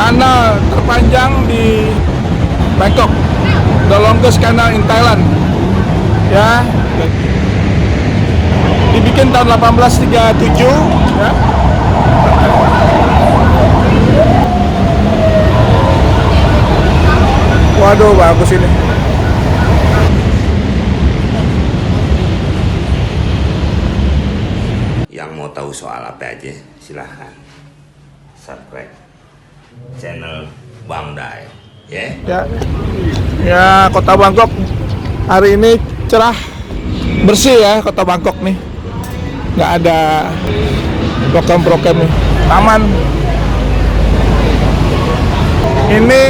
kanal terpanjang di Bangkok, the longest canal in Thailand. Ya, dibikin tahun 1837. Ya. Waduh, bagus ini. Yang mau tahu soal apa aja, silahkan subscribe channel Bang Dai, Ya, kota Bangkok hari ini cerah, bersih ya kota Bangkok nih. Nggak ada program-program nih. Taman. Ini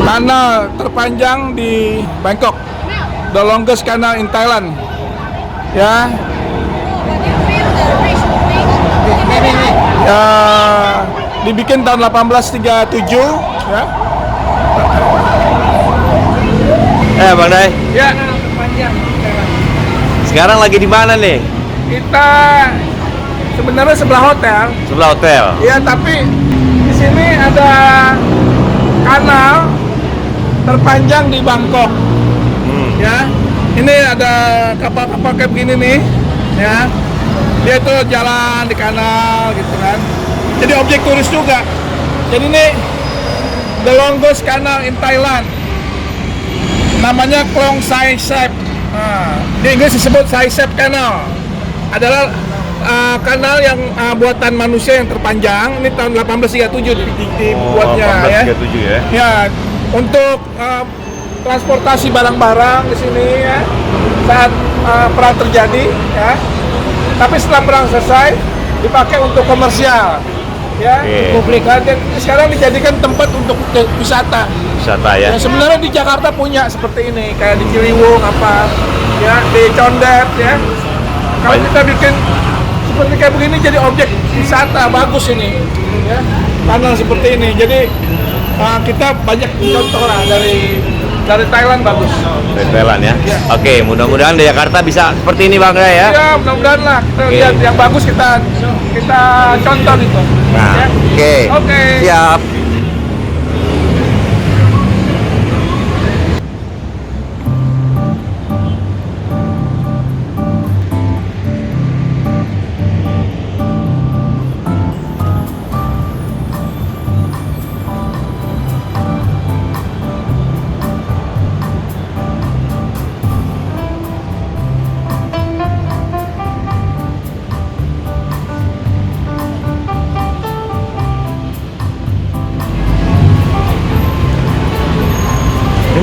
kanal terpanjang di Bangkok, the longest canal in Thailand. Ya. Ya, dibikin tahun 1837 ya. Bang Dai. Ya. Sekarang lagi di mana nih? Kita sebenarnya sebelah hotel. Sebelah hotel. Ya, tapi di sini ada kanal terpanjang di Bangkok. Ya. Ini ada kapal-kapal kayak begini nih, ya. Dia tuh jalan di kanal gitu kan. Jadi objek turis juga. Jadi ini the longest canal in Thailand. Namanya Klong Sai Sep. Nah, di Inggris disebut Sai Sep Canal. Adalah kanal yang buatan manusia yang terpanjang. Ini tahun 1837 dibuatnya. 1837 ya. Ya, untuk transportasi barang-barang di sini ya. Saat perang terjadi ya. Tapi setelah perang selesai dipakai untuk komersial, ya, publik. Dan sekarang dijadikan tempat untuk wisata. Wisata ya. Ya, sebenarnya di Jakarta punya seperti ini, kayak di Ciliwung apa, ya, di Condet ya. Kalau kita bikin seperti kayak begini jadi objek wisata bagus ini, ya, kanal seperti ini. Jadi kita banyak contoh lah dari Thailand bagus. Dari Thailand ya. Ya. Oke, mudah-mudahan di Jakarta bisa seperti ini Bang Dai ya. Iya, mudah-mudahan lah. Kita lihat yang bagus kita contoh gitu. Nah, Ya. Oke. Siap.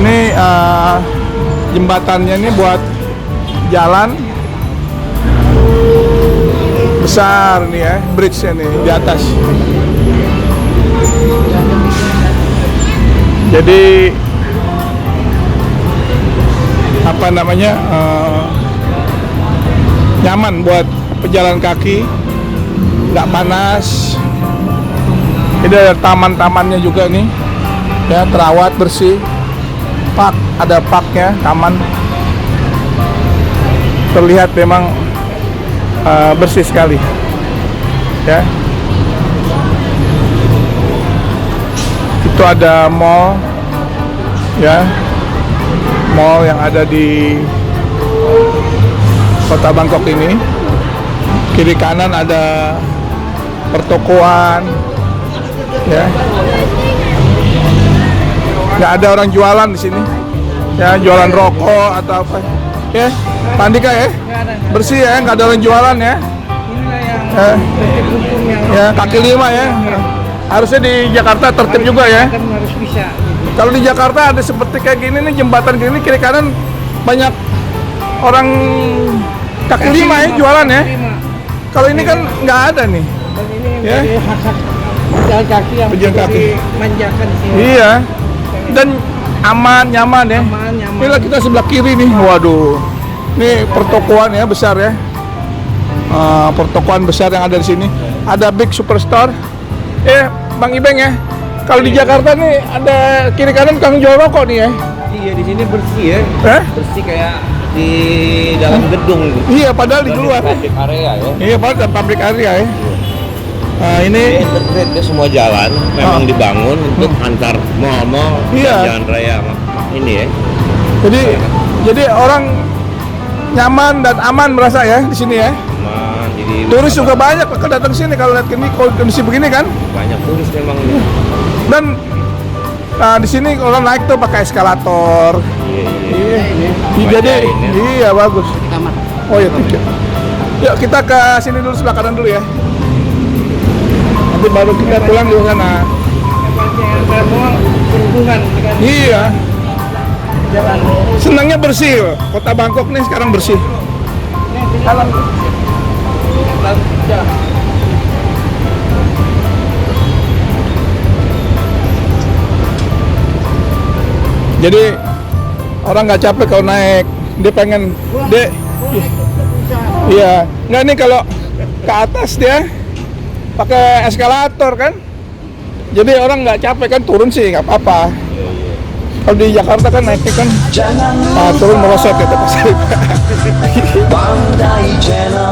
Ini jembatannya ini buat jalan besar nih ya, bridge-nya nih di atas. Jadi apa namanya, nyaman buat pejalan kaki, nggak panas. Ini ada taman-tamannya juga nih, ya, terawat, bersih. Park, ada parknya, taman. Terlihat memang bersih sekali, ya. Itu ada mall, ya, mall yang ada di kota Bangkok ini. Kiri kanan ada pertokoan, ya. Nggak ada orang jualan di sini, ya, jualan rokok atau apa, ya, Pak Andika ya, bersih ya, nggak ada orang jualan ya. Ya, kaki lima ya. Harusnya di Jakarta tertib juga ya. Harus bisa. Kalau di Jakarta ada seperti kayak gini nih, jembatan gini kiri kanan banyak orang kaki lima ya jualan ya. Kalau ini kan nggak ada nih. Dan ini Ya. dari hak-hak pejalan kaki yang Pejalan kaki. dimanjakan di sini. Iya. Dan aman, nyaman ya. Aman, nyaman. Inilah kita sebelah kiri nih. Waduh. Ini pertokoan ya, besar ya. Pertokoan besar yang ada di sini. Ada Big Superstore. Bang Ibeng ya. Kalau di Jakarta nih ada kiri kanan tukang jual rokok nih ya. Iya, di sini bersih ya. Bersih kayak di dalam gedung gitu. Iya, padahal di luar. Public area ya. Iya, padahal di public area ya. Nah, ini Integrate ke semua jalan memang dibangun untuk antar mall-mall Iya. dan jalan raya ini ya. jadi orang nyaman dan aman merasa ya di sini ya. Aman, jadi Turis juga banyak kalau datang sini kalau lihat kondisi begini kan. banyak turis memang ini. Dan di sini kalau naik tuh pakai eskalator. Iya. Jadi Bacain ya. iya bagus. Kamar. Oh iya tiga. Yuk kita ke sini dulu sebelah kanan dulu ya. Nanti baru kita pulang di sana. Berhubungan dengan Iya. jalan. Senangnya bersih. Kota Bangkok nih sekarang bersih. Jalan. Jalan. Jadi orang nggak capek kalau naik. Dia pengen, iya. Nggak nih kalau ke atas dia pakai eskalator kan. Jadi orang nggak capek kan turun sih nggak apa-apa. Kalau di Jakarta kan naiknya kan turun merosot gitu pasti. Pandai Channel